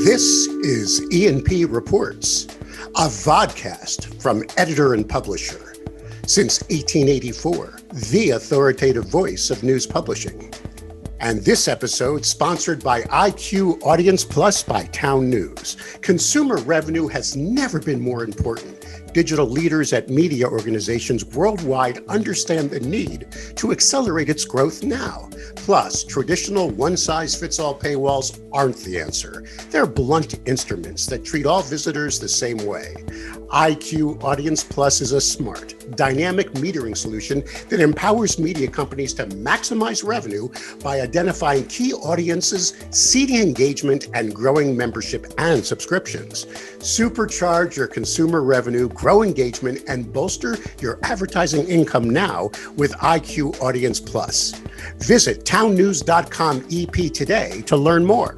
This is E&P Reports, a vodcast from editor and publisher. Since 1884, the authoritative voice of news publishing. And this episode sponsored by IQ Audience Plus by Town News. Consumer revenue has never been more important. Digital leaders at media organizations worldwide understand the need to accelerate its growth now. Plus, traditional one-size-fits-all paywalls aren't the answer. They're blunt instruments that treat all visitors the same way. IQ Audience Plus is a smart, dynamic metering solution that empowers media companies to maximize revenue by identifying key audiences, seeding engagement, and growing membership and subscriptions. Supercharge your consumer revenue, grow engagement, and bolster your advertising income now with IQ Audience Plus. Visit townnews.com EP today to learn more.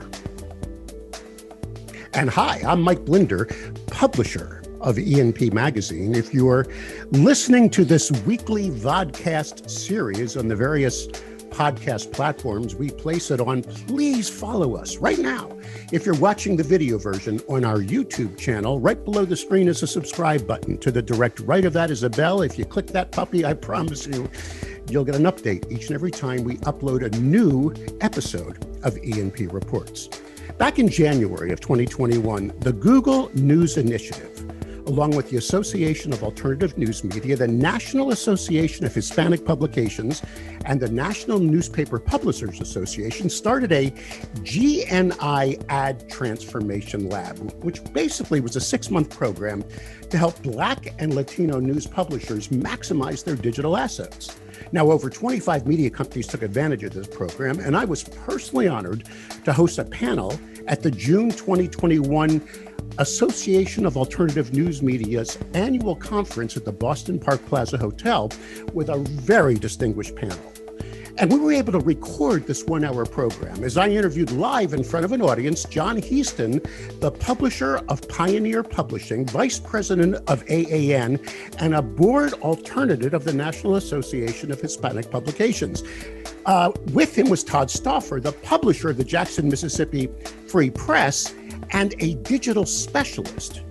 And hi, I'm Mike Blinder, publisher of E&P Magazine. If you're listening to this weekly vodcast series on the various podcast platforms we place it on, please follow us right now. If you're watching the video version on our YouTube channel, right below the screen is a subscribe button. To the direct right of that is a bell. If you click that puppy, I promise you'll get an update each and every time we upload a new episode of E&P Reports. Back in January of 2021, the Google News Initiative, along with the Association of Alternative Newsmedia, the National Association of Hispanic Publications, and the National Newspaper Publishers Association, started a GNI Ad Transformation Lab, which basically was a 6-month program to help Black and Latino news publishers maximize their digital assets. Now, over 25 media companies took advantage of this program, and I was personally honored to host a panel at the June 2021 Association of Alternative Newsmedia's annual conference at the Boston Park Plaza Hotel with a very distinguished panel. And we were able to record this 1-hour program as I interviewed live in front of an audience John Heaston, the publisher of Pioneer Publishing, vice president of AAN, and a board alternative of the National Association of Hispanic Publications. With him was Todd Stauffer, the publisher of the Jackson, Mississippi Free Press, and a digital specialist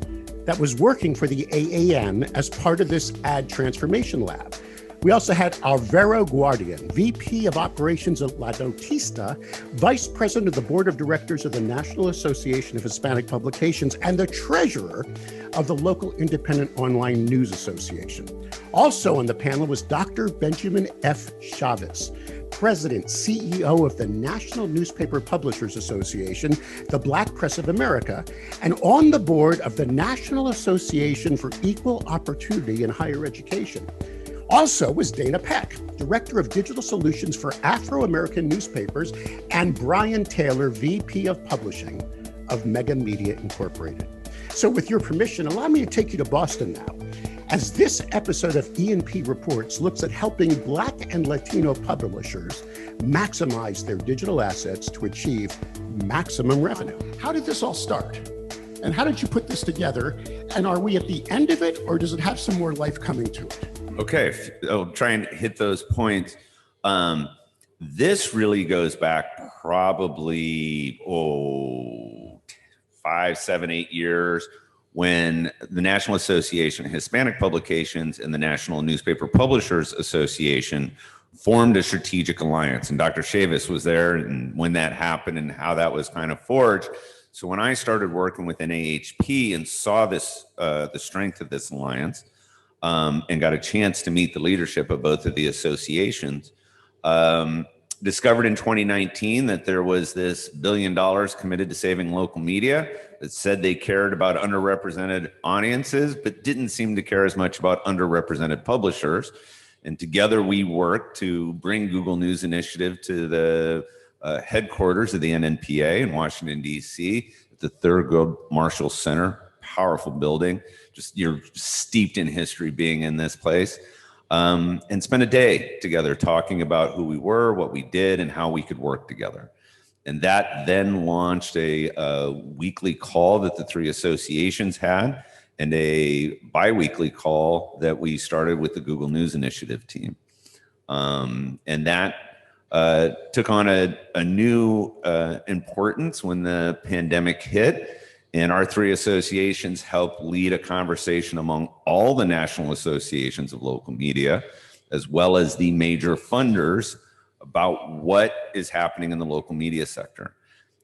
that was working for the AAN as part of this ad transformation lab. We also had Alvaro Guardian, VP of Operations at La Notista, Vice President of the Board of Directors of the National Association of Hispanic Publications, and the Treasurer of the local Independent Online News Association. Also on the panel was Dr. Benjamin F. Chavez, President, CEO of the National Newspaper Publishers Association, the Black Press of America, and on the board of the National Association for Equal Opportunity in Higher Education. Also was Dana Peck, Director of Digital Solutions for Afro-American Newspapers, and Brian Taylor, VP of Publishing of Mega Media Incorporated. So with your permission, allow me to take you to Boston now, as this episode of E&P Reports looks at helping Black and Latino publishers maximize their digital assets to achieve maximum revenue. How did this all start? And how did you put this together? And are we at the end of it, or does it have some more life coming to it? Okay, I'll try and hit those points. This really goes back probably 5, 7, 8 years when the National Association of Hispanic Publications and the National Newspaper Publishers Association formed a strategic alliance. And Dr. Chavez was there and when that happened and how that was kind of forged. So when I started working with NAHP and saw this, the strength of this alliance, and got a chance to meet the leadership of both of the associations, discovered in 2019 that there was this $1 billion committed to saving local media that said they cared about underrepresented audiences, but didn't seem to care as much about underrepresented publishers. And together we worked to bring Google News Initiative to the headquarters of the NNPA in Washington, D.C., at the Thurgood Marshall Center, powerful building. Just you're steeped in history being in this place, and spent a day together talking about who we were, what we did, and how we could work together. And that then launched a weekly call that the three associations had and a bi-weekly call that we started with the Google News Initiative team. And that took on a new importance when the pandemic hit. And our three associations helped lead a conversation among all the national associations of local media, as well as the major funders, about what is happening in the local media sector.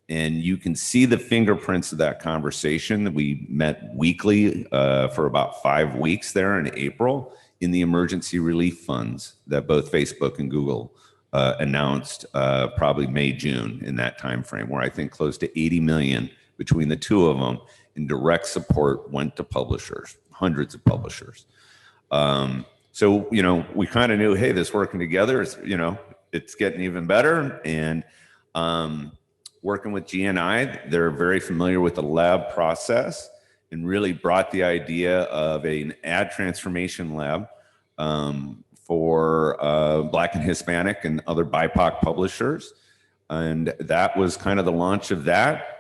And you can see the fingerprints of that conversation. We met weekly for about 5 weeks there in April in the emergency relief funds that both Facebook and Google announced probably May, June in that time frame, where I think close to 80 million between the two of them in direct support went to publishers, hundreds of publishers. So, we kind of knew, hey, this working together is, it's getting even better. And working with GNI, they're very familiar with the lab process and really brought the idea of an ad transformation lab for Black and Hispanic and other BIPOC publishers. And that was kind of the launch of that.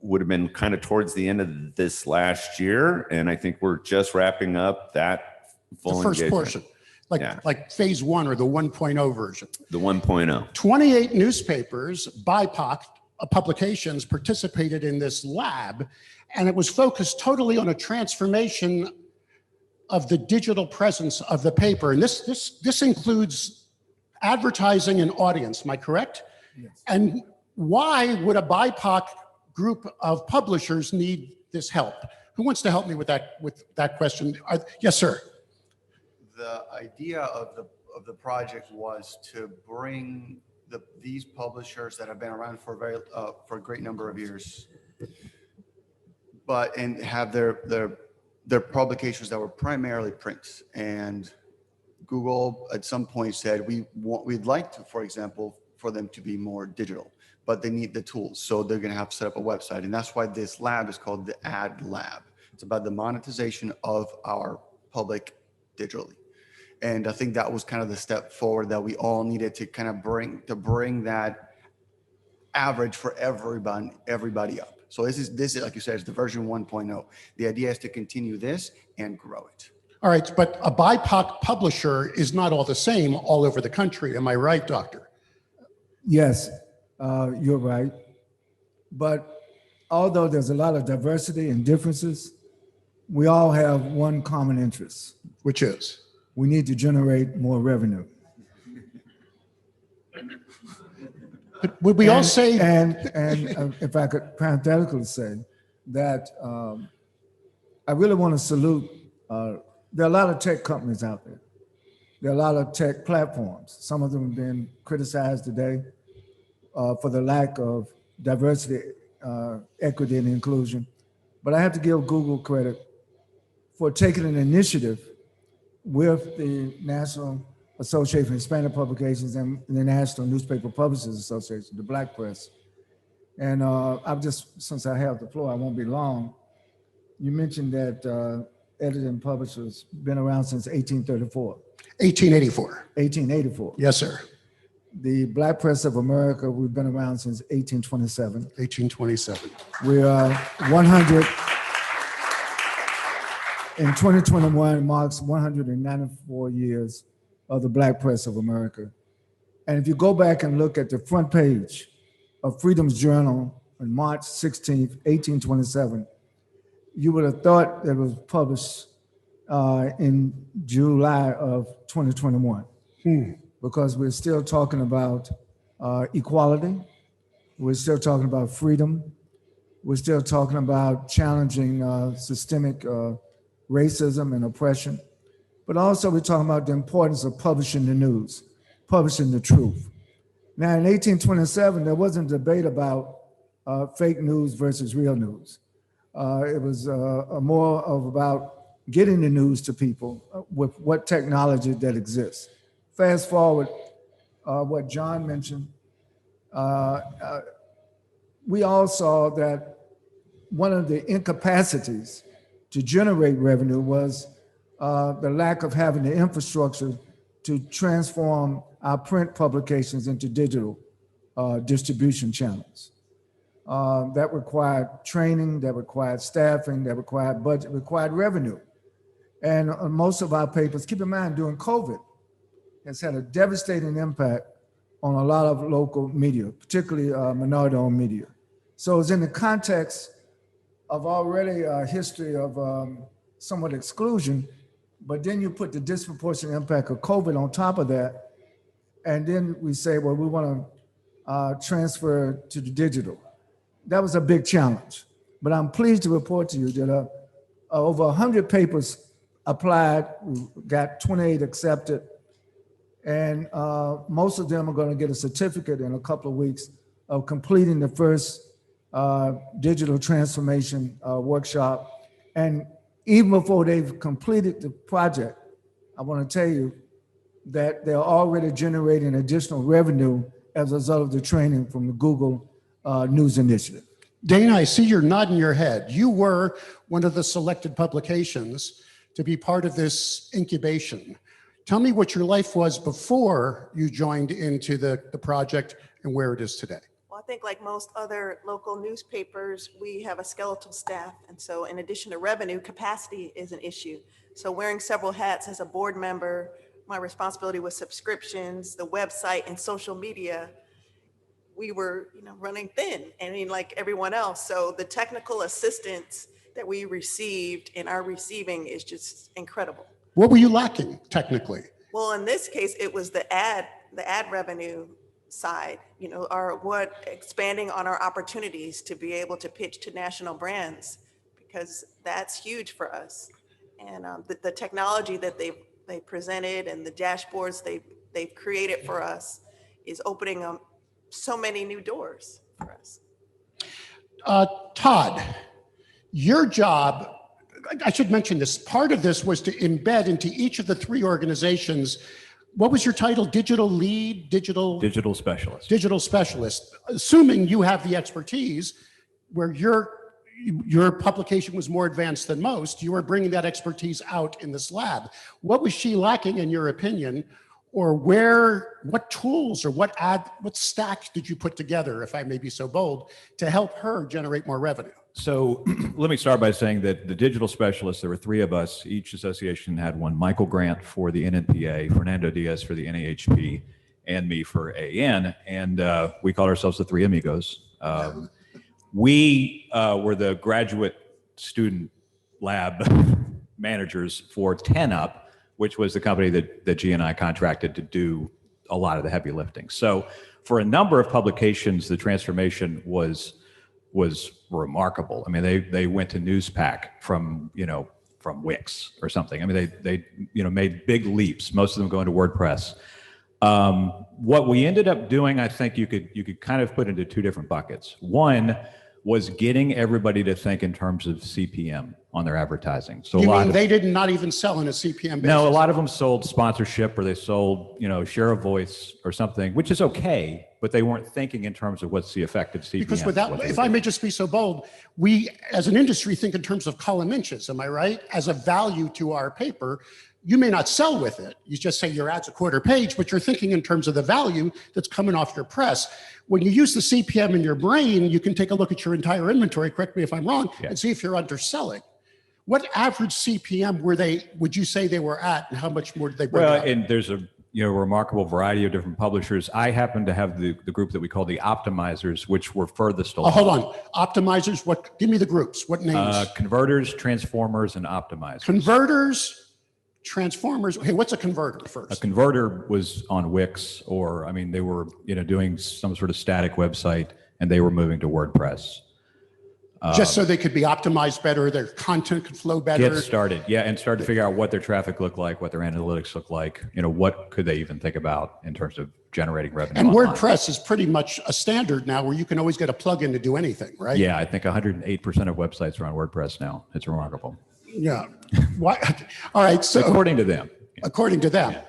Would have been kind of towards the end of this last year. And I think we're just wrapping up that full the first engagement. Portion, like phase 1 or the 1.0 version. The 1.0. 28 newspapers, BIPOC publications participated in this lab, and it was focused totally on a transformation of the digital presence of the paper. And this includes advertising and audience, am I correct? Yes. And why would a BIPOC group of publishers need this help? Who wants to help me with that question? Yes, sir. The idea of the project was to bring these publishers that have been around for a great number of years, and have their publications that were primarily print. And Google at some point said we'd like to, for example, for them to be more digital, but they need the tools. So they're going to have to set up a website. And that's why this lab is called the Ad Lab. It's about the monetization of our public digitally. And I think that was kind of the step forward that we all needed to kind of bring that average for everybody up. So this is like you said, it's the version 1.0. The idea is to continue this and grow it. All right, but a BIPOC publisher is not all the same all over the country. Am I right, Doctor? Yes, you're right. But although there's a lot of diversity and differences, we all have one common interest. Which is? We need to generate more revenue. But would we all say? And if I could parenthetically say that I really want to salute, there are a lot of tech companies out there. There are a lot of tech platforms. Some of them have been criticized today for the lack of diversity, equity, and inclusion. But I have to give Google credit for taking an initiative with the National Association of Hispanic Publications and the National Newspaper Publishers Association, the Black Press. And since I have the floor, I won't be long. You mentioned that editing publishers been around since 1834. 1884. 1884. Yes, sir. The Black Press of America, we've been around since 1827. 1827. We are 100. In 2021 marks 194 years of the Black Press of America. And if you go back and look at the front page of Freedom's Journal on March 16th, 1827, you would have thought that it was published in July of 2021. Because we're still talking about equality, we're still talking about freedom, we're still talking about challenging systemic racism and oppression, but also we're talking about the importance of publishing the news, publishing the truth. Now in 1827, there wasn't a debate about fake news versus real news. It was more of about getting the news to people with what technology that exists. Fast forward, what John mentioned, we all saw that one of the incapacities to generate revenue was the lack of having the infrastructure to transform our print publications into digital distribution channels. That required training, that required staffing, that required budget, required revenue. And most of our papers, keep in mind during COVID, has had a devastating impact on a lot of local media, particularly minority-owned media. So it's in the context of already a history of somewhat exclusion, but then you put the disproportionate impact of COVID on top of that, and then we say, well, we want to transfer to the digital. That was a big challenge, but I'm pleased to report to you that over 100 papers applied, we got 28 accepted, and most of them are going to get a certificate in a couple of weeks of completing the first digital transformation workshop. And even before they've completed the project, I want to tell you that they're already generating additional revenue as a result of the training from the Google News Initiative. Dana, I see you're nodding your head. You were one of the selected publications to be part of this incubation. Tell me what your life was before you joined into the project and where it is today. Well, I think like most other local newspapers, we have a skeletal staff. And so in addition to revenue, capacity is an issue. So wearing several hats as a board member, my responsibility was subscriptions, the website, and social media. We were, running thin, and like everyone else. So the technical assistance that we received and are receiving is just incredible. What were you lacking technically? Well, in this case, it was the ad revenue side, expanding on our opportunities to be able to pitch to national brands, because that's huge for us. And the technology that they presented and the dashboards they've created for us is opening up so many new doors for us. Todd, your job, I should mention this, part of this was to embed into each of the three organizations. What was your title? Digital lead, digital specialist. Digital specialist. Assuming you have the expertise where your publication was more advanced than most, you were bringing that expertise out in this lab. What was she lacking in your opinion? Or what tools or what stack did you put together, if I may be so bold, to help her generate more revenue? So let me start by saying that the digital specialists, there were three of us. Each association had one. Michael Grant for the NNPA, Fernando Diaz for the NAHP, and me for AN. And we called ourselves the Three Amigos. We were the graduate student lab managers for 10UP, which was the company that GNI contracted to do a lot of the heavy lifting. So for a number of publications, the transformation was remarkable. I mean, they went to Newspack from Wix or something. I mean, they made big leaps, most of them going to WordPress. What we ended up doing, I think you could kind of put into two different buckets. One was getting everybody to think in terms of CPM on their advertising. So you mean they did not even sell on a CPM basis? No, a lot of them sold sponsorship, or they sold, share of voice or something, which is okay, but they weren't thinking in terms of what's the effective CPM. Because without, if I may just be so bold, we as an industry think in terms of column inches, am I right? As a value to our paper. You may not sell with it. You just say your ad's a quarter page, but you're thinking in terms of the value that's coming off your press. When you use the CPM in your brain, you can take a look at your entire inventory, correct me if I'm wrong, and see if you're underselling. What average CPM would you say they were at, and how much more did they bring out? And there's a remarkable variety of different publishers. I happen to have the group that we call the optimizers, which were furthest along. Hold on, optimizers, give me the groups, what names? Converters, transformers, and optimizers. Converters, transformers. Okay, what's a converter first? A converter was on Wix, or they were doing some sort of static website, and they were moving to WordPress. Just so they could be optimized better, their content could flow better. Get started, and start to figure out what their traffic looked like, what their analytics looked like. What could they even think about in terms of generating revenue? And online. WordPress is pretty much a standard now, where you can always get a plugin to do anything, right? Yeah, I think 108% of websites are on WordPress now. It's remarkable. Yeah. Why? All right. So according to them. According to them. Yeah.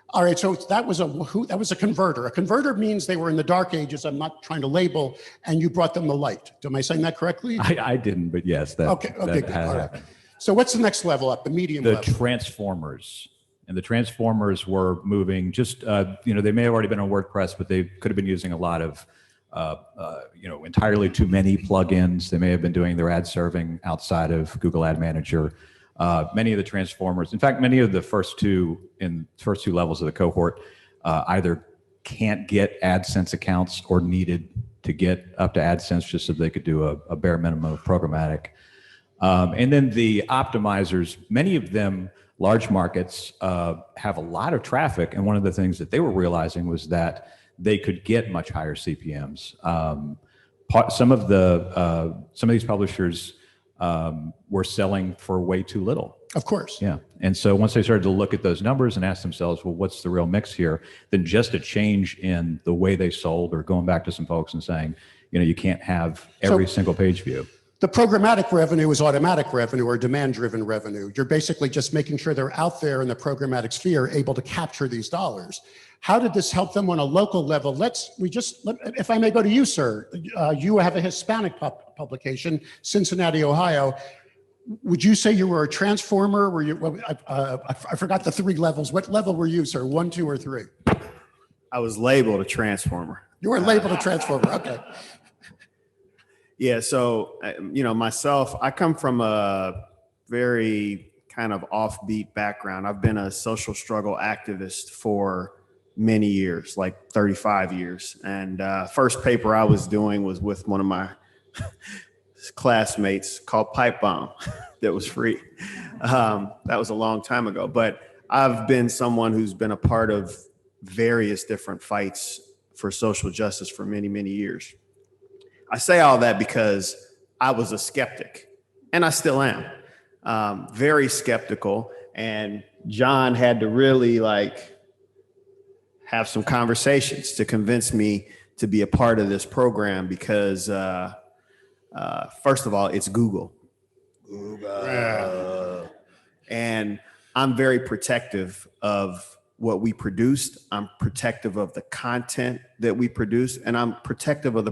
All right. So that was a converter. A converter means they were in the dark ages. I'm not trying to label, and you brought them the light. Am I saying that correctly? I didn't, but yes, that good. All right. happened. So what's the next level up? The medium level. The transformers. And the transformers were moving just, they may have already been on WordPress, but they could have been using a lot of, entirely too many plugins. They may have been doing their ad serving outside of Google Ad Manager. Many of the transformers, in fact, many of the first two levels of the cohort either can't get AdSense accounts or needed to get up to AdSense just so they could do a bare minimum of programmatic. And then the optimizers, many of them, large markets, have a lot of traffic. And one of the things that they were realizing was that they could get much higher CPMs. Some of these publishers were selling for way too little. Of course. Yeah. And so once they started to look at those numbers and ask themselves, well, what's the real mix here? Then just a change in the way they sold, or going back to some folks and saying, you can't have every single page view. The programmatic revenue is automatic revenue or demand-driven revenue. You're basically just making sure they're out there in the programmatic sphere able to capture these dollars. How did this help them on a local level? If I may go to you, sir, you have a Hispanic publication, Cincinnati, Ohio. Would you say you were a transformer? Were you? I forgot the 3 levels. What level were you, sir? 1, 2, or 3? I was labeled a transformer. You were labeled a transformer. Okay. Yeah. So, myself, I come from a very kind of offbeat background. I've been a social struggle activist for many years, like 35 years. And first paper I was doing was with one of my classmates called Pipe Bomb that was free. That was a long time ago, but I've been someone who's been a part of various different fights for social justice for many, many years. I say all that because I was a skeptic, and I still am, very skeptical. And John had to really have some conversations to convince me to be a part of this program because first of all, it's Google. Yeah. And I'm very protective of what we produced. I'm protective of the content that we produce, and I'm protective of the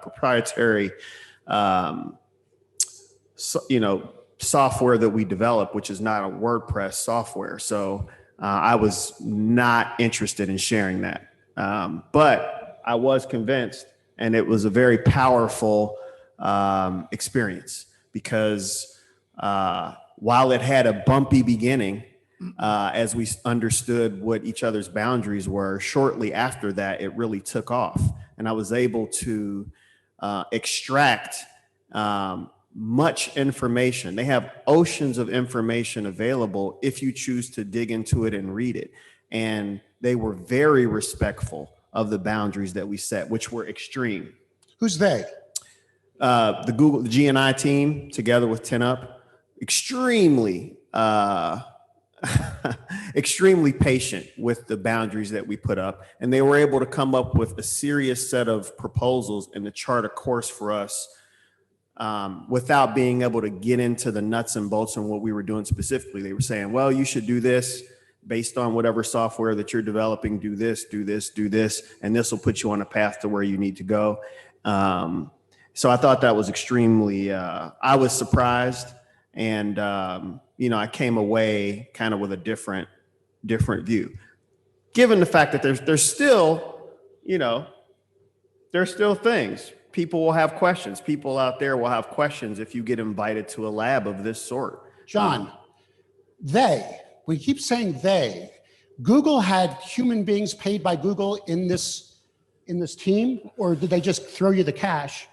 proprietary, software that we develop, which is not a WordPress software. So I was not interested in sharing that. But I was convinced, and it was a very powerful experience because while it had a bumpy beginning, as we understood what each other's boundaries were, shortly after that, it really took off. And I was able to extract much information. They have oceans of information available if you choose to dig into it and read it. And they were very respectful of the boundaries that we set, which were extreme. Who's they? The GNI team, together with 10up, extremely patient with the boundaries that we put up. And they were able to come up with a serious set of proposals and to chart a course for us without being able to get into the nuts and bolts on what we were doing specifically. They were saying, well, you should do this based on whatever software that you're developing, do this, and this will put you on a path to where you need to go. So I thought that was extremely, I was surprised. And, I came away kind of with a different view, given the fact that there's still things. People will have questions. People out there will have questions if you get invited to a lab of this sort. John, we keep saying they. Google had human beings paid by Google in this team, or did they just throw you the cash?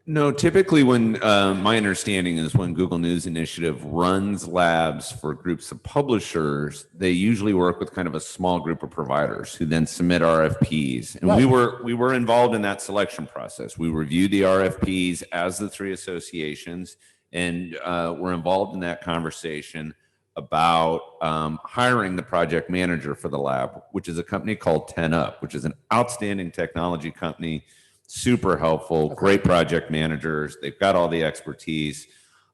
No, typically when my understanding is when Google News Initiative runs labs for groups of publishers, they usually work with kind of a small group of providers who then submit RFPs. And right. we were involved in that selection process. We reviewed the RFPs as the 3 associations, and we're involved in that conversation about hiring the project manager for the lab, which is a company called 10up, which is an outstanding technology company. Super helpful, great project managers. They've got all the expertise,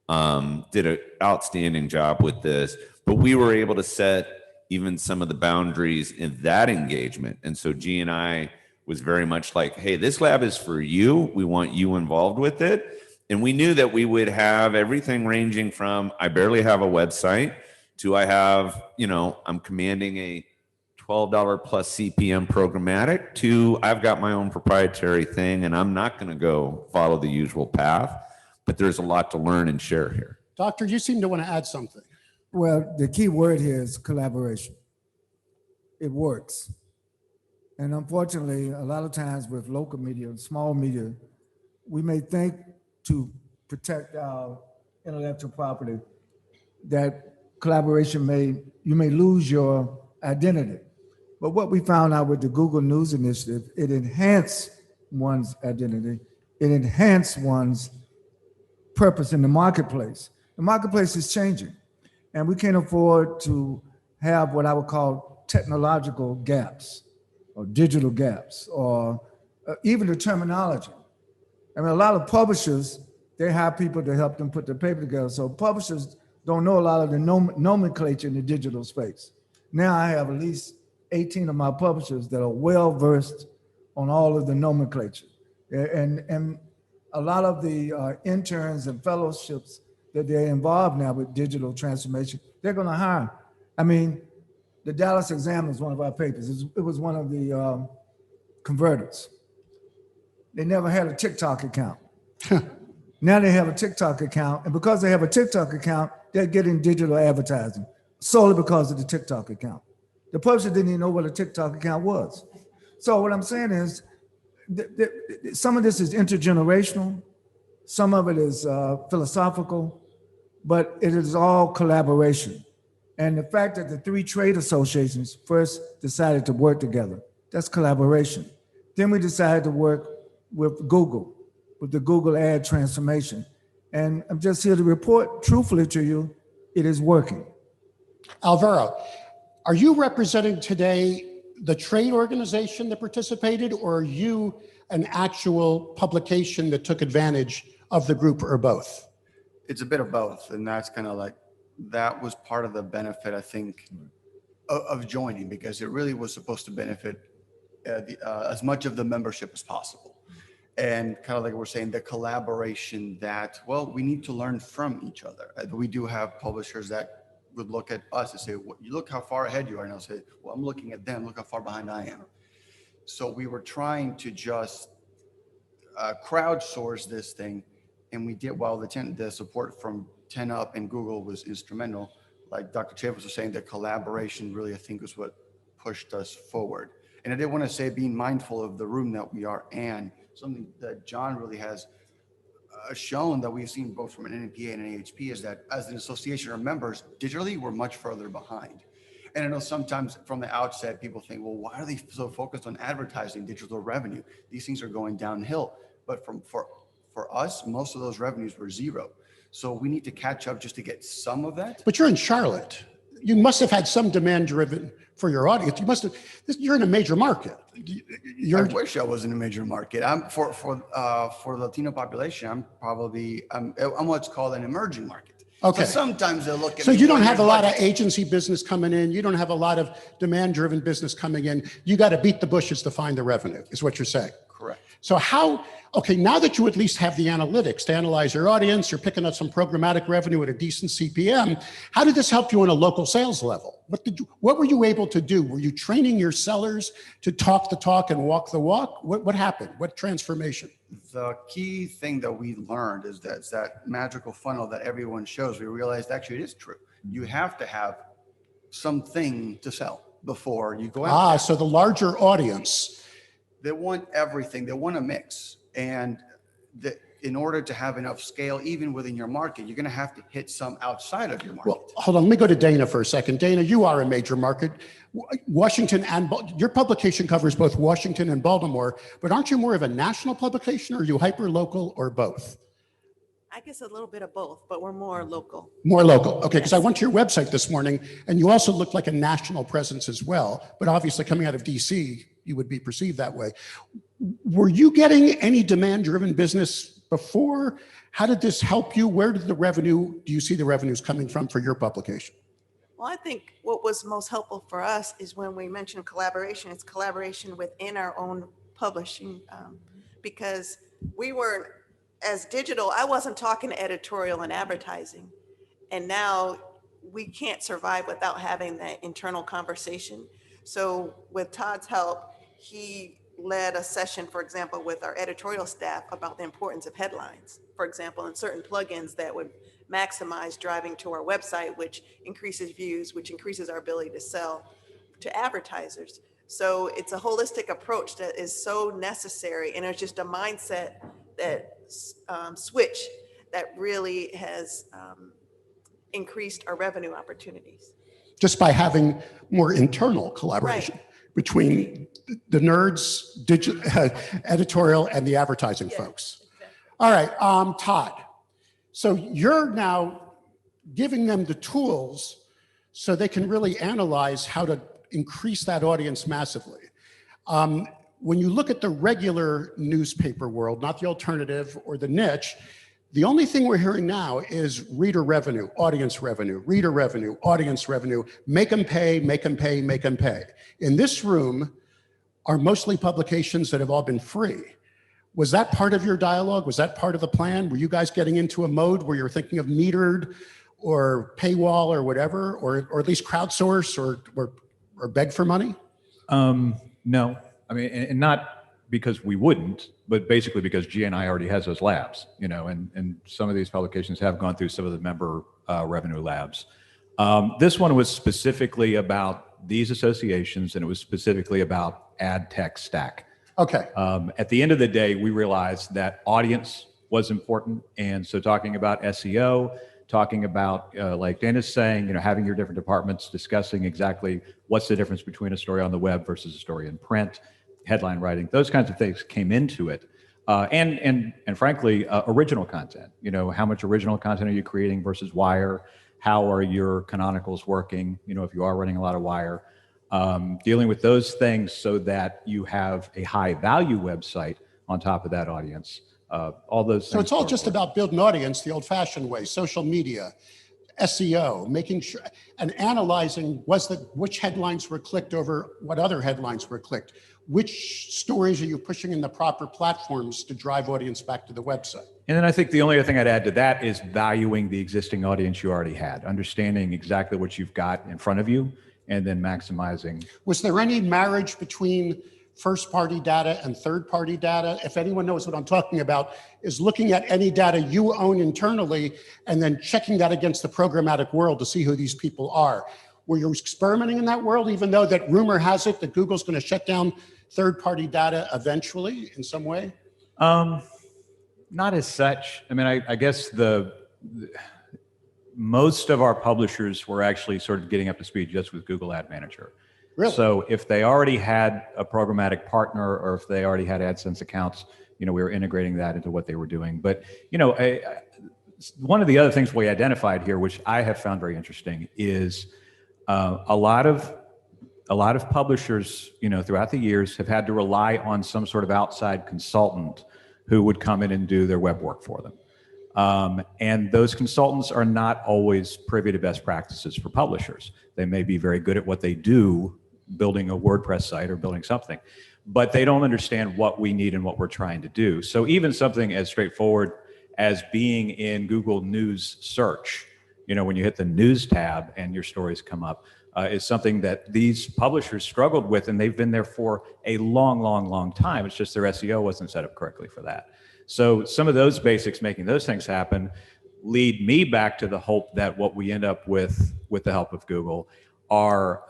did an outstanding job with this, but we were able to set even some of the boundaries in that engagement. And so GNI was very much like, hey, this lab is for you. We want you involved with it. And we knew that we would have everything ranging from, I barely have a website, to I have, I'm commanding a $12 plus CPM programmatic, to I've got my own proprietary thing and I'm not going to go follow the usual path, but there's a lot to learn and share here. Doctor, you seem to want to add something. Well, the key word here is collaboration. It works. And unfortunately, a lot of times with local media, small media, we may think to protect our intellectual property that collaboration you may lose your identity. But what we found out with the Google News Initiative, it enhanced one's identity. It enhanced one's purpose in the marketplace. The marketplace is changing, and we can't afford to have what I would call technological gaps or digital gaps or even the terminology. I mean, a lot of publishers, they hire people to help them put the paper together. So publishers don't know a lot of the nomenclature in the digital space. Now I have at least 18 of my publishers that are well-versed on all of the nomenclature. And a lot of the interns and fellowships that they're involved now with digital transformation, they're gonna hire. I mean, the Dallas Examiner is one of our papers. It was one of the converters. They never had a TikTok account. Now they have a TikTok account, and because they have a TikTok account, they're getting digital advertising solely because of the TikTok account. The publisher didn't even know what a TikTok account was. So what I'm saying is, some of this is intergenerational, some of it is philosophical, but it is all collaboration. And the fact that the 3 trade associations first decided to work together, that's collaboration. Then we decided to work with Google, with the Google Ad Transformation. And I'm just here to report truthfully to you, it is working. Alvaro, are you representing today the trade organization that participated, or are you an actual publication that took advantage of the group, or both? It's a bit of both. And that's kind of like, that was part of the benefit, I think, of joining, because it really was supposed to benefit as much of the membership as possible. And kind of like we're saying, the collaboration that, well, we need to learn from each other. We do have publishers that would look at us and say, well, you look how far ahead you are. And I'll say, well, I'm looking at them, look how far behind I am. So we were trying to just crowdsource this thing. And we did, while the support from 10 Up and Google was instrumental, like Dr. Chavis was saying, the collaboration really, I think, was what pushed us forward. And I did want to say, being mindful of the room that we are in, something that John really has shown that we've seen both from an NNPA and an NAHP is that as an association of members, digitally, we're much further behind. And I know sometimes from the outset, people think, well, why are they so focused on advertising digital revenue? These things are going downhill. But for us, most of those revenues were zero. So we need to catch up just to get some of that. But you're in Charlotte. You must have had some demand driven for your audience. You must have, you're in a major market. I wish I was in a major market. I'm for the Latino population, I'm what's called an emerging market. Okay. So sometimes they look at So me, you don't "Well, have a your lot of budget." agency business coming in. You don't have a lot of demand driven business coming in. You got to beat the bushes to find the revenue, is what you're saying. Correct. So okay, now that you at least have the analytics to analyze your audience, you're picking up some programmatic revenue at a decent CPM. How did this help you on a local sales level? What were you able to do? Were you training your sellers to talk the talk and walk the walk? What happened? What transformation? The key thing that we learned is that magical funnel that everyone shows. We realized actually it is true. You have to have something to sell before you go out. So the larger audience. They want everything. They want a mix. And in order to have enough scale, even within your market, you're going to have to hit some outside of your market. Well, hold on. Let me go to Dana for a second. Dana, you are a major market. Washington and your publication covers both Washington and Baltimore, but aren't you more of a national publication, or are you hyper-local, or both? I guess a little bit of both, but we're more local. More local. Okay, because I went to your website this morning, and you also looked like a national presence as well, but obviously coming out of DC, you would be perceived that way. Were you getting any demand-driven business before? How did this help you? Where did do you see the revenues coming from for your publication? Well, I think what was most helpful for us is when we mentioned collaboration, it's collaboration within our own publishing, because we weren't, as digital, I wasn't talking editorial and advertising. And now we can't survive without having that internal conversation. So with Todd's help, he led a session, for example, with our editorial staff about the importance of headlines, for example, and certain plugins that would maximize driving to our website, which increases views, which increases our ability to sell to advertisers. So it's a holistic approach that is so necessary, and it's just a mindset that switch that really has increased our revenue opportunities. Just by having more internal collaboration between the nerds, editorial, and the advertising folks. All right, Todd. So you're now giving them the tools so they can really analyze how to increase that audience massively. When you look at the regular newspaper world, not the alternative or the niche, the only thing we're hearing now is reader revenue, audience revenue, reader revenue, audience revenue, make them pay, make them pay, make them pay. In this room are mostly publications that have all been free. Was that part of your dialogue? Was that part of the plan? Were you guys getting into a mode where you're thinking of metered or paywall or whatever, or at least crowdsource or beg for money? No, I mean, and not because we wouldn't, but basically because GNI already has those labs, and some of these publications have gone through some of the member revenue labs. This one was specifically about these associations, and it was specifically about ad tech stack. Okay. At the end of the day, we realized that audience was important. And so talking about SEO, talking about, like Dana's saying, having your different departments discussing exactly what's the difference between a story on the web versus a story in print, headline writing, those kinds of things came into it. And frankly, original content, how much original content are you creating versus wire? How are your canonicals working? If you are running a lot of wire, dealing with those things so that you have a high value website on top of that audience. All those things. So it's all just about building audience the old fashioned way, social media, SEO, making sure and analyzing which headlines were clicked over what other headlines were clicked. Which stories are you pushing in the proper platforms to drive audience back to the website? And then I think the only other thing I'd add to that is valuing the existing audience you already had, understanding exactly what you've got in front of you, and then maximizing. Was there any marriage between first-party data and third-party data? If anyone knows what I'm talking about, is looking at any data you own internally and then checking that against the programmatic world to see who these people are. Were you experimenting in that world, even though that rumor has it that Google's going to shut down third-party data eventually in some way? Not as such. I mean, I guess most of our publishers were actually sort of getting up to speed just with Google Ad Manager. Really? So if they already had a programmatic partner, or if they already had AdSense accounts, we were integrating that into what they were doing. But, one of the other things we identified here, which I have found very interesting, is a lot of publishers, throughout the years have had to rely on some sort of outside consultant who would come in and do their web work for them. And those consultants are not always privy to best practices for publishers. They may be very good at what they do, building a WordPress site or building something, but they don't understand what we need and what we're trying to do. So even something as straightforward as being in Google News search, when you hit the news tab and your stories come up, is something that these publishers struggled with, and they've been there for a long, long, long time. It's just their SEO wasn't set up correctly for that. So some of those basics, making those things happen, lead me back to the hope that what we end up with the help of Google, are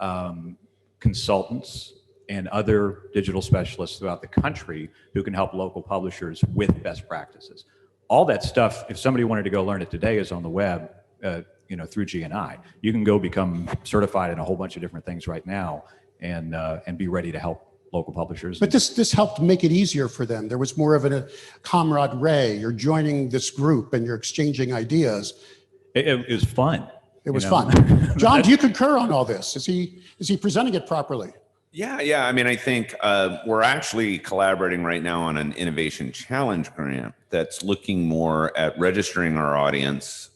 consultants and other digital specialists throughout the country who can help local publishers with best practices. All that stuff, if somebody wanted to go learn it today, is on the web, through GNI. You can go become certified in a whole bunch of different things right now, and be ready to help local publishers. But this helped make it easier for them. There was more of a camaraderie. You're joining this group and you're exchanging ideas. It was fun. It was fun. John, do you concur on all this? Is he presenting it properly? Yeah. I mean, I think we're actually collaborating right now on an innovation challenge grant that's looking more at registering our audience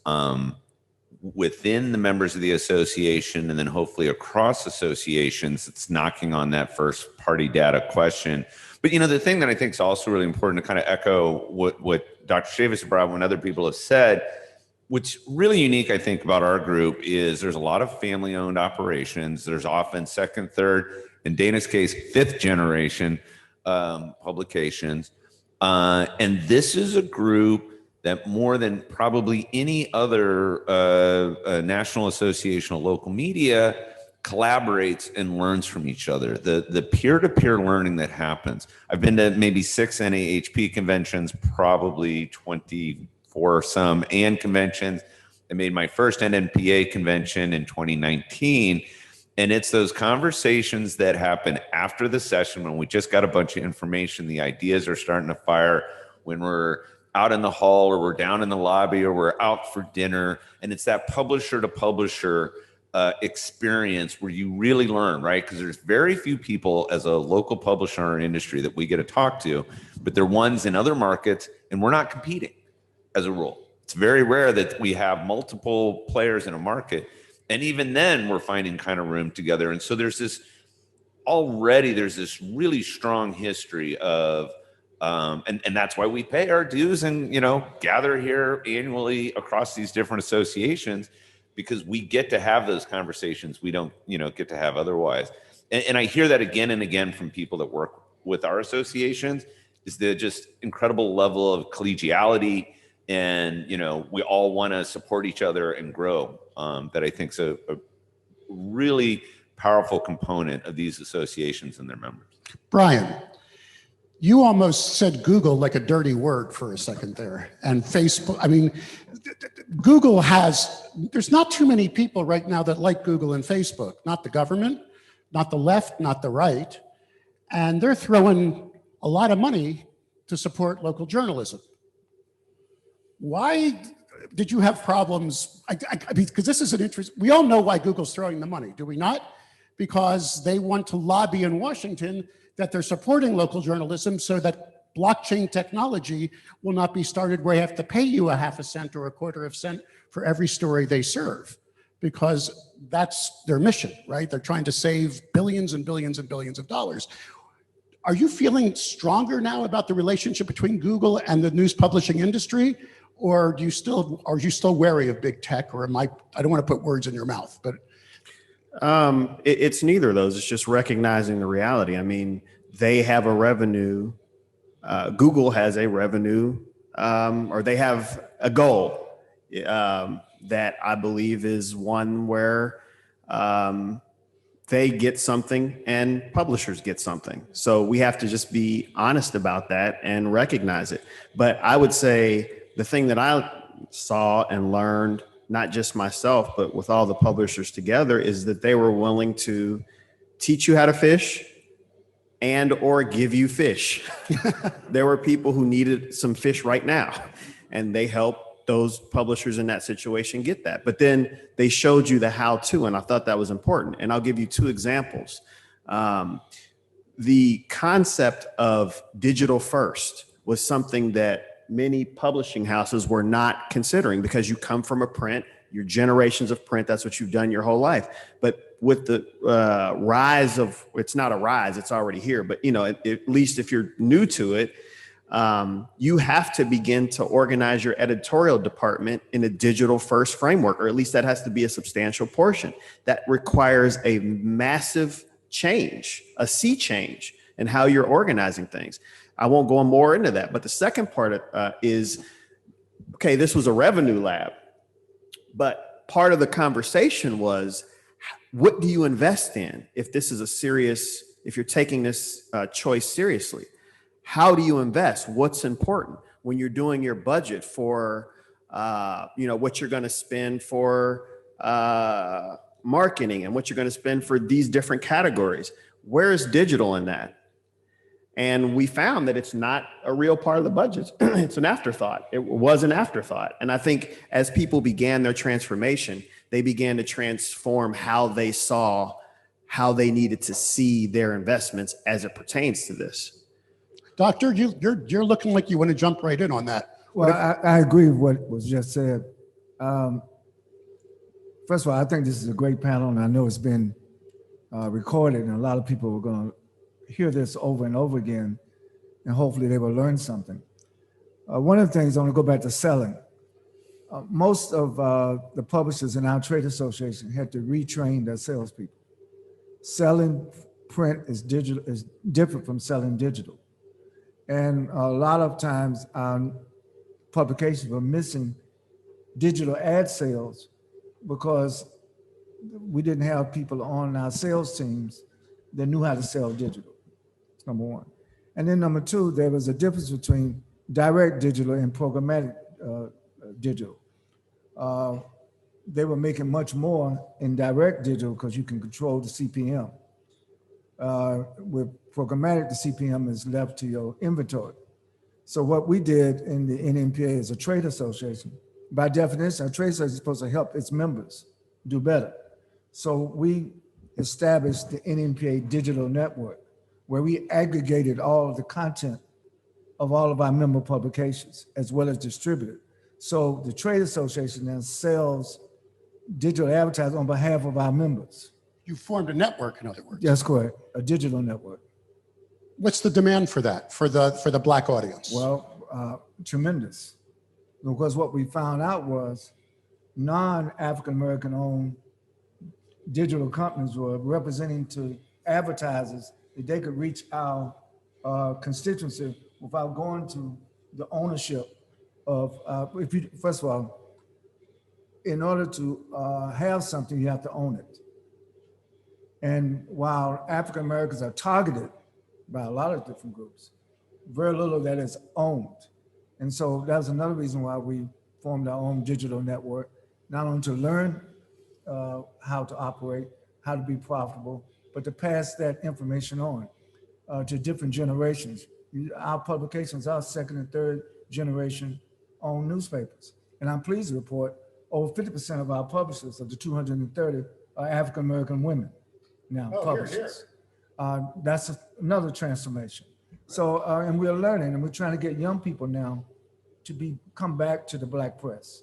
within the members of the association, and then hopefully across associations. It's knocking on that first party data question. But the thing that I think is also really important to kind of echo what Dr. Chavis brought up and other people have said, what's really unique, I think, about our group is there's a lot of family-owned operations. There's often second, third, in Dana's case, fifth generation publications. And this is a group that more than probably any other National Association of Local Media collaborates and learns from each other. The peer-to-peer learning that happens. I've been to maybe 6 NAHP conventions, probably 24 some AND conventions. I made my first NNPA convention in 2019. And it's those conversations that happen after the session when we just got a bunch of information, the ideas are starting to fire, when we're out in the hall or we're down in the lobby or we're out for dinner. And it's that publisher to publisher experience where you really learn, right? Because there's very few people as a local publisher in our industry that we get to talk to, but they're ones in other markets, and we're not competing as a rule. It's very rare that we have multiple players in a market. And even then we're finding kind of room together. And so there's this really strong history of, and that's why we pay our dues and, gather here annually across these different associations, because we get to have those conversations we don't, get to have otherwise. And I hear that again and again from people that work with our associations, is the just incredible level of collegiality. And, we all want to support each other and grow. That I think is a really powerful component of these associations and their members. Brian, you almost said Google like a dirty word for a second there. And Facebook, I mean, Google there's not too many people right now that like Google and Facebook, not the government, not the left, not the right. And they're throwing a lot of money to support local journalism. Why did you have problems? Because this is an interest. We all know why Google's throwing the money, do we not? Because they want to lobby in Washington that they're supporting local journalism so that blockchain technology will not be started where they have to pay you a half a cent or a quarter of a cent for every story they serve, because that's their mission, right? They're trying to save billions and billions and billions of dollars. Are you feeling stronger now about the relationship between Google and the news publishing industry? Or are you still wary of big tech? Or I don't want to put words in your mouth, but. It's neither of those. It's just recognizing the reality. I mean, they have a revenue. Google has a revenue, or they have a goal that I believe is one where they get something and publishers get something. So we have to just be honest about that and recognize it. But I would say the thing that I saw and learned, not just myself, but with all the publishers together, is that they were willing to teach you how to fish and or give you fish. There were people who needed some fish right now, and they helped those publishers in that situation get that. But then they showed you the how-to, and I thought that was important. And I'll give you 2 examples. The concept of digital first was something that many publishing houses were not considering, because you come from a print, your generations of print, that's what you've done your whole life. But with the rise of, it's not a rise, it's already here, but at least if you're new to it, you have to begin to organize your editorial department in a digital first framework, or at least that has to be a substantial portion. That requires a massive change, a sea change in how you're organizing things. I won't go more into that. But the second part is, okay, this was a revenue lab, but part of the conversation was, what do you invest in if this is if you're taking this choice seriously? How do you invest? What's important when you're doing your budget for, what you're going to spend for marketing and what you're going to spend for these different categories? Where is digital in that? And we found that it's not a real part of the budget. It's an afterthought. It was an afterthought. And I think as people began their transformation, they began to transform how they saw how they needed to see their investments as it pertains to this. Doctor, you're looking like you want to jump right in on that. Well, I agree with what was just said. First of all, I think this is a great panel, and I know it's been recorded, and a lot of people are going to hear this over and over again, and hopefully they will learn something. One of the things, I want to go back to selling. Most of the publishers in our trade association had to retrain their salespeople. Selling print is different from selling digital. And a lot of times publications were missing digital ad sales because we didn't have people on our sales teams that knew how to sell digital. That's number one. And then number two, there was a difference between direct digital and programmatic digital. They were making much more in direct digital because you can control the CPM. With programmatic, the CPM is left to your inventory. So what we did in the NNPA as a trade association, by definition, a trade association is supposed to help its members do better. So we established the NNPA digital network, where we aggregated all of the content of all of our member publications, as well as distributed. So the trade association then sells digital advertising on behalf of our members. You formed a network, in other words. That's correct, a digital network. What's the demand for that, for the Black audience? Well, tremendous. Because what we found out was non-African-American owned digital companies were representing to advertisers that they could reach our constituency without going to the ownership of, first of all, in order to have something, you have to own it. And while African Americans are targeted by a lot of different groups, very little of that is owned. And so that was another reason why we formed our own digital network, not only to learn how to operate, how to be profitable, but to pass that information on to different generations. Our publications are second and third generation owned newspapers. And I'm pleased to report over 50% of our publishers, of the 230, are African-American women now, publishers. That's another transformation. So, and we're learning, and we're trying to get young people now to come back to the Black press.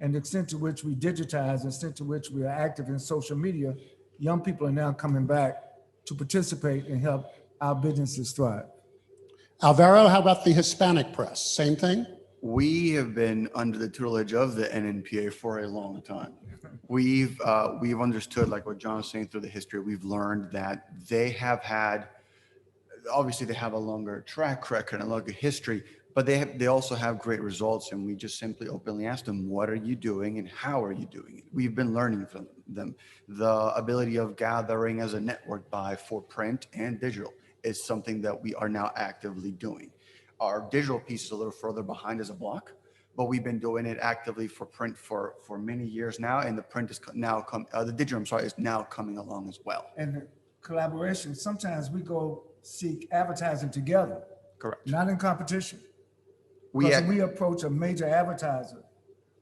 And the extent to which we digitize, the extent to which we are active in social media, young people are now coming back to participate and help our businesses thrive. Alvaro, how about the Hispanic press? Same thing? We have been under the tutelage of the NNPA for a long time. We've understood, like what John was saying, through the history, we've learned that they have had, obviously they have a longer track record and a longer history, but they also have great results. And we just simply openly ask them, what are you doing and how are you doing it? We've been learning from them. The ability of gathering as a network buy for print and digital is something that we are now actively doing. Our digital piece is a little further behind as a block, but we've been doing it actively for print for many years now, and the print is now the digital, is now coming along as well. And the collaboration, sometimes we go seek advertising together. Correct. Not in competition. We approach a major advertiser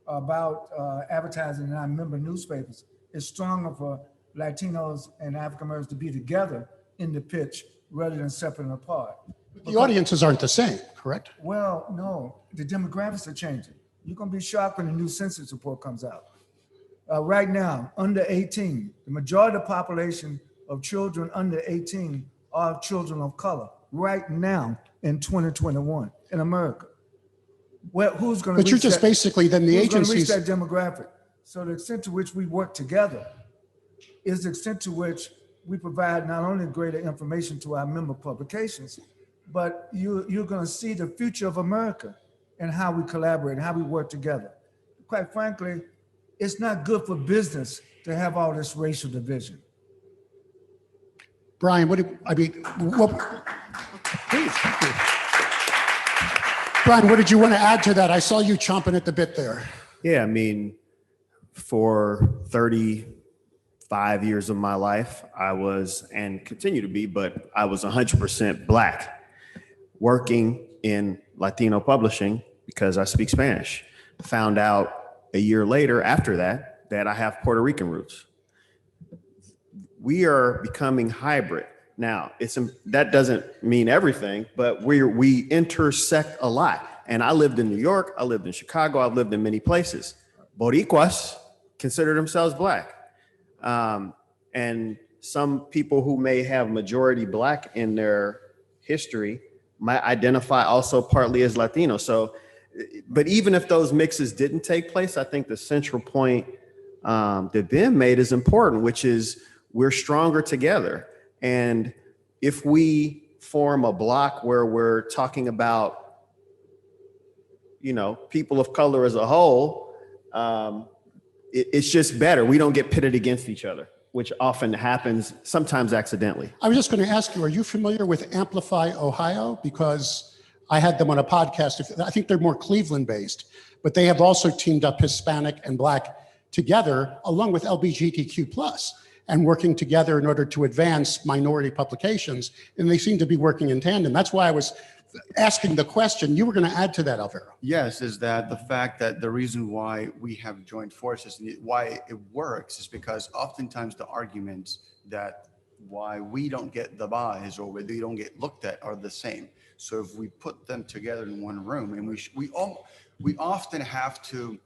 about advertising in our member newspapers, it's stronger for Latinos and African Americans to be together in the pitch rather than separate and apart. The audiences aren't the same, correct? Well, no, the demographics are changing. You're gonna be shocked when the new census report comes out. Right now, under 18, the majority of the population of children under 18 are children of color right now in 2021 in America. Well, who's going to? But you're just basically then the agencies. Who's going to reach that demographic? So the extent to which we work together is the extent to which we provide not only greater information to our member publications, but you're going to see the future of America and how we collaborate, and how we work together. Quite frankly, it's not good for business to have all this racial division. Brian, please. Brian, what did you want to add to that? I saw you chomping at the bit there. Yeah, I mean, for 35 years of my life, I was, and continue to be, but I was 100% Black, working in Latino publishing because I speak Spanish. Found out a year later after that I have Puerto Rican roots. We are becoming hybrid. Now, that doesn't mean everything, but we intersect a lot. And I lived in New York, I lived in Chicago, I've lived in many places. Boricuas consider themselves Black. And some people who may have majority Black in their history might identify also partly as Latino. So, but even if those mixes didn't take place, I think the central point that Ben made is important, which is we're stronger together. And if we form a block where we're talking about people of color as a whole, it's just better. We don't get pitted against each other, which often happens, sometimes accidentally. I was just going to ask you, are you familiar with Amplify Ohio? Because I had them on a podcast. I think they're more Cleveland based, but they have also teamed up Hispanic and Black together along with LGBTQ+, and working together in order to advance minority publications. And they seem to be working in tandem. That's why I was asking the question. You were going to add to that, Alvaro. Yes, is that the fact that the reason why we have joined forces and why it works is because oftentimes the arguments that why we don't get the buys or whether we don't get looked at are the same. So if we put them together in one room, and we often have to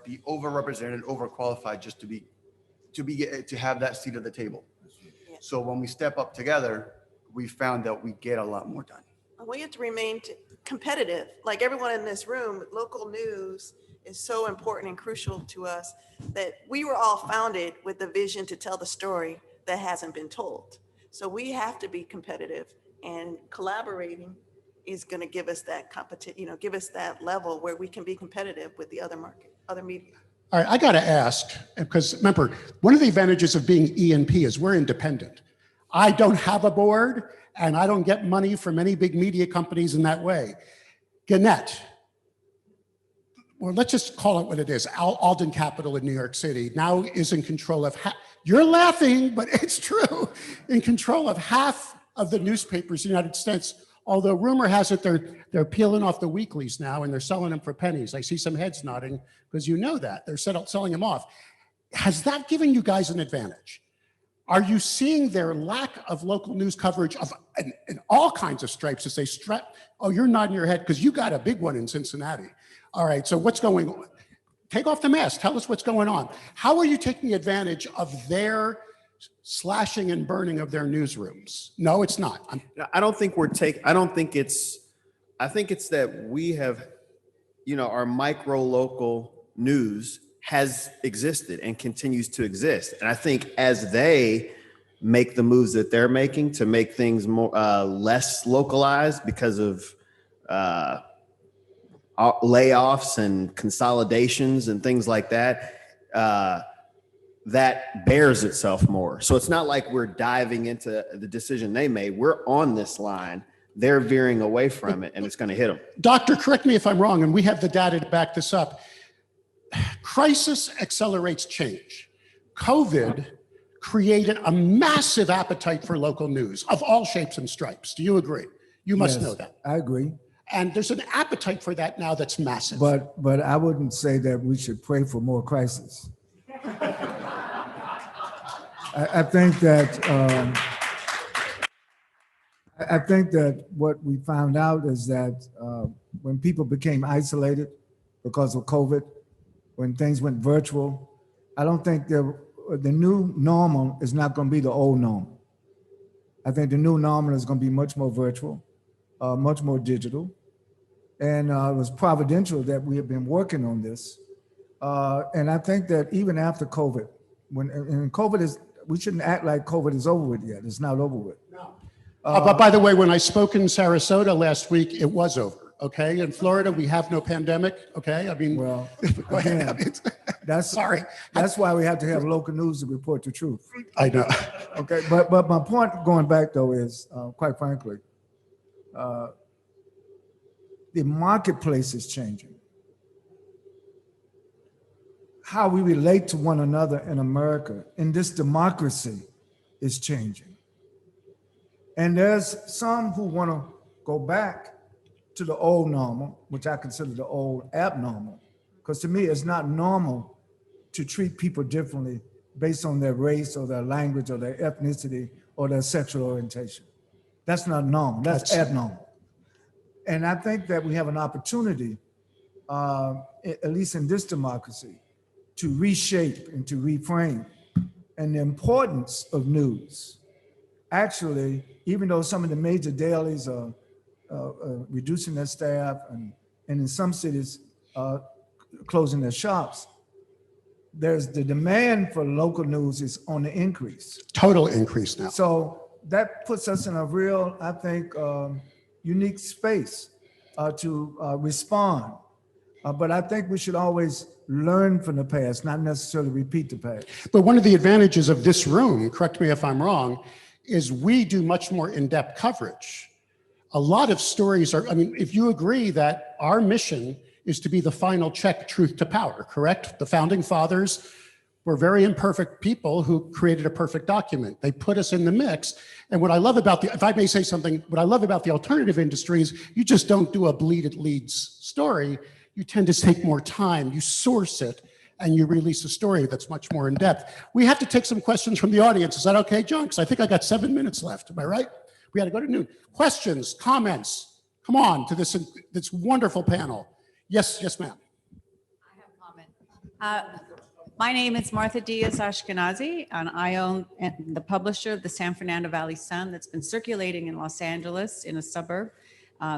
be overrepresented, overqualified just to have that seat at the table. So when we step up together, we found that we get a lot more done. We have to remain competitive. Like everyone in this room, local news is so important and crucial to us that we were all founded with the vision to tell the story that hasn't been told. So we have to be competitive, and collaborating is going to give us that competition, give us that level where we can be competitive with the other media. All right, I got to ask, because remember, one of the advantages of being ENP is we're independent. I don't have a board, and I don't get money from any big media companies in that way. Gannett, well, let's just call it what it is. Alden Capital in New York City now is in control of, you're laughing, but it's true, in control of half of the newspapers in the United States. Although rumor has it they're peeling off the weeklies now and they're selling them for pennies. I see some heads nodding because you know that. They're selling them off. Has that given you guys an advantage? Are you seeing their lack of local news coverage of in all kinds of stripes as they oh, you're nodding your head because you got a big one in Cincinnati. All right, so what's going on? Take off the mask, tell us what's going on. How are you taking advantage of their slashing and burning of their newsrooms? No, it's not. I think it's that we have, our micro local news has existed and continues to exist. And I think as they make the moves that they're making to make things more less localized because of layoffs and consolidations and things like that, that bears itself more. So it's not like we're diving into the decision they made. We're on this line. They're veering away from it, and it's going to hit them. Doctor, correct me if I'm wrong, and we have the data to back this up. Crisis accelerates change. COVID created a massive appetite for local news of all shapes and stripes. Do you agree? You must know that. I agree. And there's an appetite for that now that's massive. But I wouldn't say that we should pray for more crisis. I think that what we found out is that when people became isolated because of COVID, when things went virtual, I don't think the new normal is not going to be the old normal. I think the new normal is going to be much more virtual, much more digital. And it was providential that we have been working on this. And I think that even after COVID, we shouldn't act like COVID is over with yet. It's not over with. No. But by the way, when I spoke in Sarasota last week, it was over. Okay, in Florida, we have no pandemic. Okay, I mean, well, go ahead. Again, that's sorry. That's why we have to have local news to report the truth. I know. Okay, but my point going back though is, quite frankly, the marketplace is changing. How we relate to one another in America, in this democracy, is changing. And there's some who want to go back to the old normal, which I consider the old abnormal, because to me, it's not normal to treat people differently based on their race or their language or their ethnicity or their sexual orientation. That's not normal, that's abnormal. And I think that we have an opportunity, at least in this democracy, to reshape and to reframe. And the importance of news, actually, even though some of the major dailies are reducing their staff and in some cities closing their shops, there's the demand for local news is on the increase. Total increase now. So that puts us in a real, I think, unique space to respond. But I think we should always learn from the past, not necessarily repeat the past. But one of the advantages of this room, correct me if I'm wrong, is we do much more in-depth coverage. A lot of stories are, I mean, if you agree that our mission is to be the final check, truth to power, correct? The founding fathers were very imperfect people who created a perfect document. They put us in the mix. And what I love about if I may say something, what I love about the alternative industries, you just don't do a bleed it leads story. You tend to take more time, you source it, and you release a story that's much more in depth. We have to take some questions from the audience. Is that okay, John? Because I think I got 7 minutes left, am I right? We got to go to noon. Questions, comments, come on to this wonderful panel. Yes, ma'am. I have a comment. My name is Martha Diaz Ashkenazi, and I own the publisher of the San Fernando Valley Sun that's been circulating in Los Angeles in a suburb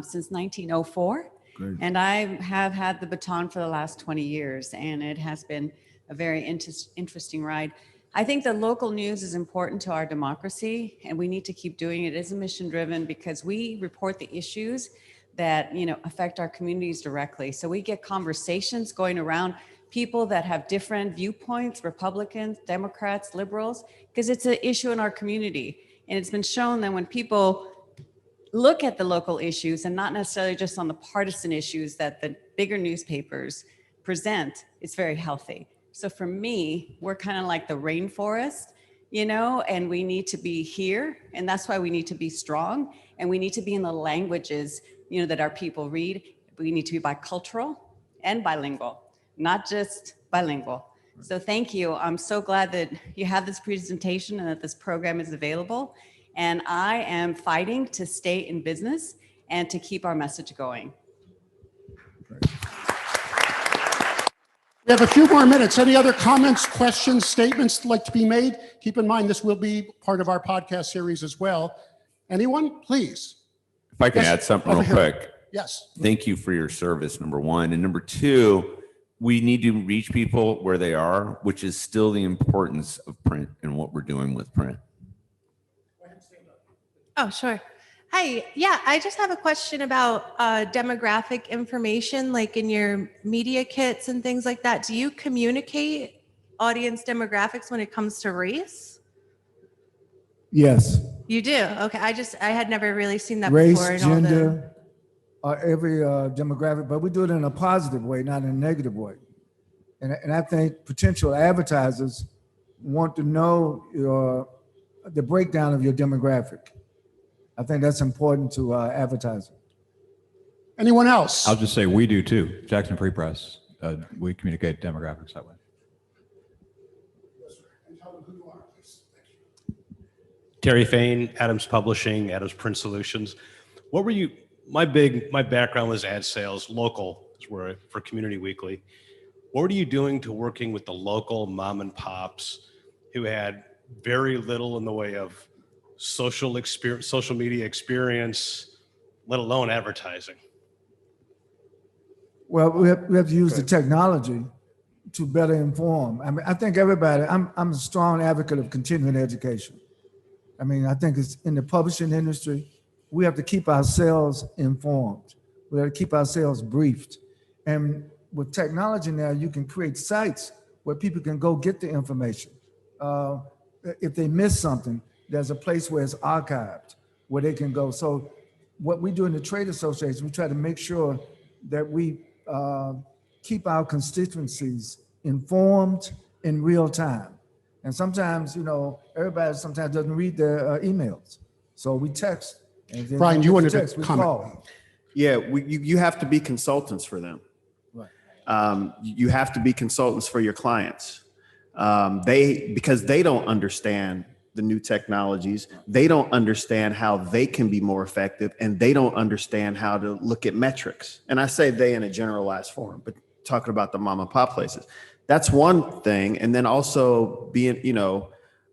since 1904. Great. And I have had the baton for the last 20 years, and it has been a very interesting ride. I think that local news is important to our democracy, and we need to keep doing it. It is mission driven because we report the issues that affect our communities directly. So we get conversations going around, people that have different viewpoints, Republicans, Democrats, liberals, because it's an issue in our community. And it's been shown that when people look at the local issues and not necessarily just on the partisan issues that the bigger newspapers present, it's very healthy. So for me, we're kind of like the rainforest, and we need to be here. And that's why we need to be strong. And we need to be in the languages, that our people read. We need to be bicultural and bilingual, not just bilingual. So thank you. I'm so glad that you have this presentation and that this program is available. And I am fighting to stay in business and to keep our message going. We have a few more minutes. Any other comments, questions, statements like to be made? Keep in mind, this will be part of our podcast series as well. Anyone, please? If I can add something real quick. Yes. Thank you for your service, number one. And number two, we need to reach people where they are, which is still the importance of print and what we're doing with print. Oh, sure. Hi. Yeah, I just have a question about demographic information, like in your media kits and things like that. Do you communicate audience demographics when it comes to race? Yes. You do? Okay. I had never really seen that Race, before. gender, every demographic, but we do it in a positive way, not in a negative way. And I think potential advertisers want to know the breakdown of your demographic. I think that's important to advertising. Anyone else? I'll just say we do too. Jackson Free Press, we communicate demographics that way. Terry Fain, Adams Publishing, Adams Print Solutions. What were you? My background was ad sales, local, for Community Weekly. What were you doing to working with the local mom and pops who had very little in the way of social media experience, let alone advertising? Well, we have to use the technology to better inform. I mean, I think everybody, I'm a strong advocate of continuing education. I mean, I think it's in the publishing industry, we have to keep ourselves informed. We have to keep ourselves briefed. And with technology now, you can create sites where people can go get the information. If they miss something, there's a place where it's archived, where they can go. So what we do in the trade association, we try to make sure that we keep our constituencies informed in real time. And sometimes, everybody sometimes doesn't read their emails. So we text. Brian, you wanted to comment? Call. Yeah, you have to be consultants for them. Right. You have to be consultants for your clients. Because they don't understand the new technologies. They don't understand how they can be more effective, and they don't understand how to look at metrics. And I say they in a generalized form, but talking about the mom and pop places, that's one thing. And then also being,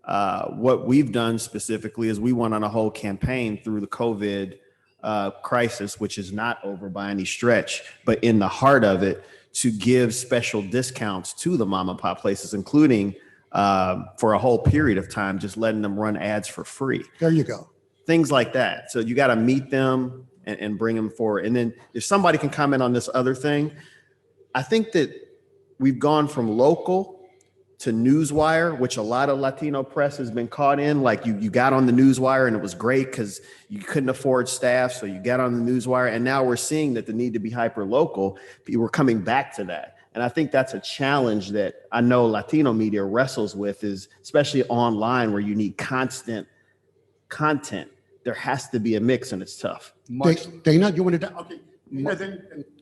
what we've done specifically is we went on a whole campaign through the COVID crisis, which is not over by any stretch, but in the heart of it, to give special discounts to the mom and pop places, including for a whole period of time, just letting them run ads for free. There you go. Things like that. So you got to meet them and bring them forward. And then if somebody can comment on this other thing, I think that we've gone from local to newswire, which a lot of Latino press has been caught in. Like you got on the newswire and it was great because you couldn't afford staff. So you got on the newswire, and now we're seeing that the need to be hyper local. We're coming back to that. And I think that's a challenge that I know Latino media wrestles with, is especially online where you need constant content. There has to be a mix, and it's tough. Dana, you wanted to, okay.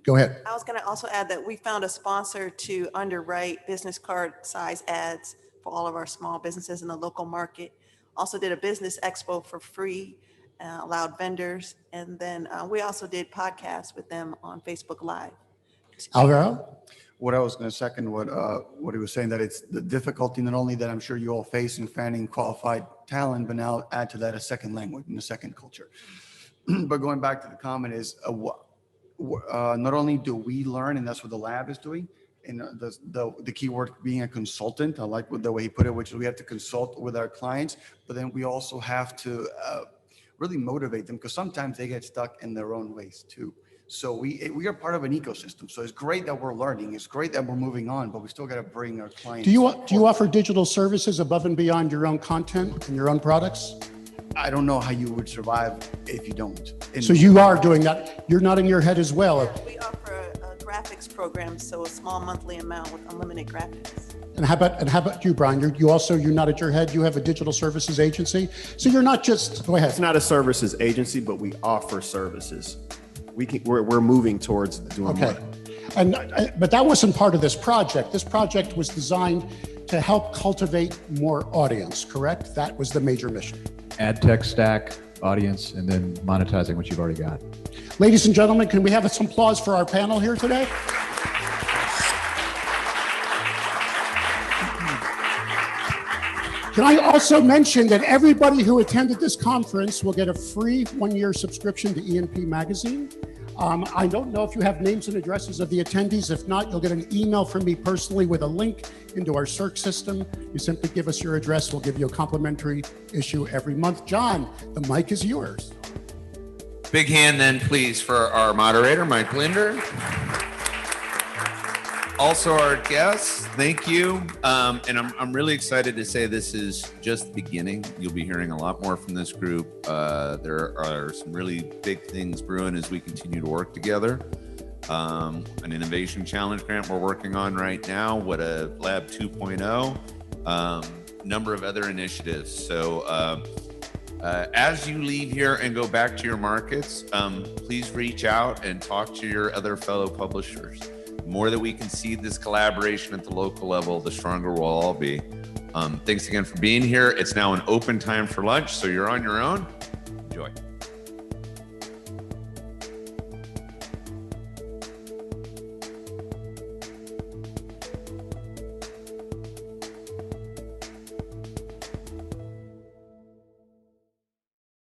Go ahead. I was going to also add that we found a sponsor to underwrite business card size ads for all of our small businesses in the local market. Also did a business expo for free, allowed vendors. And then we also did podcasts with them on Facebook Live. Alvaro? What I was going to second what he was saying, that it's the difficulty not only that I'm sure you all face in finding qualified talent, but now add to that a second language and a second culture. But going back to the comment is, not only do we learn, and that's what the lab is doing, and the key word being a consultant, I like the way he put it, which is we have to consult with our clients, but then we also have to really motivate them, because sometimes they get stuck in their own ways too. So we are part of an ecosystem. So it's great that we're learning. It's great that we're moving on, but we still got to bring our clients. Do you offer digital services above and beyond your own content and your own products? I don't know how you would survive if you don't. So you are doing that. You're nodding your head as well. We offer a graphics program, so a small monthly amount with unlimited graphics. And how about you, Brian? You nodded your head. You have a digital services agency. So you're not just, go ahead. It's not a services agency, but we offer services. We're moving towards doing more. But that wasn't part of this project. This project was designed to help cultivate more audience, correct? That was the major mission. Ad tech stack, audience, and then monetizing what you've already got. Ladies and gentlemen, can we have some applause for our panel here today? Can I also mention that everybody who attended this conference will get a free 1-year subscription to ENP magazine. I don't know if you have names and addresses of the attendees. If not, you'll get an email from me personally with a link into our search system. You simply give us your address. We'll give you a complimentary issue every month. John, the mic is yours. Big hand then, please, for our moderator, Mike Linder. Also our guests, thank you. And I'm really excited to say this is just the beginning. You'll be hearing a lot more from this group. There are some really big things brewing as we continue to work together. An innovation challenge grant we're working on right now, what a Lab 2.0, number of other initiatives. So as you leave here and go back to your markets, please reach out and talk to your other fellow publishers. The more that we can see this collaboration at the local level, the stronger we'll all be. Thanks again for being here. It's now an open time for lunch, so you're on your own. Enjoy.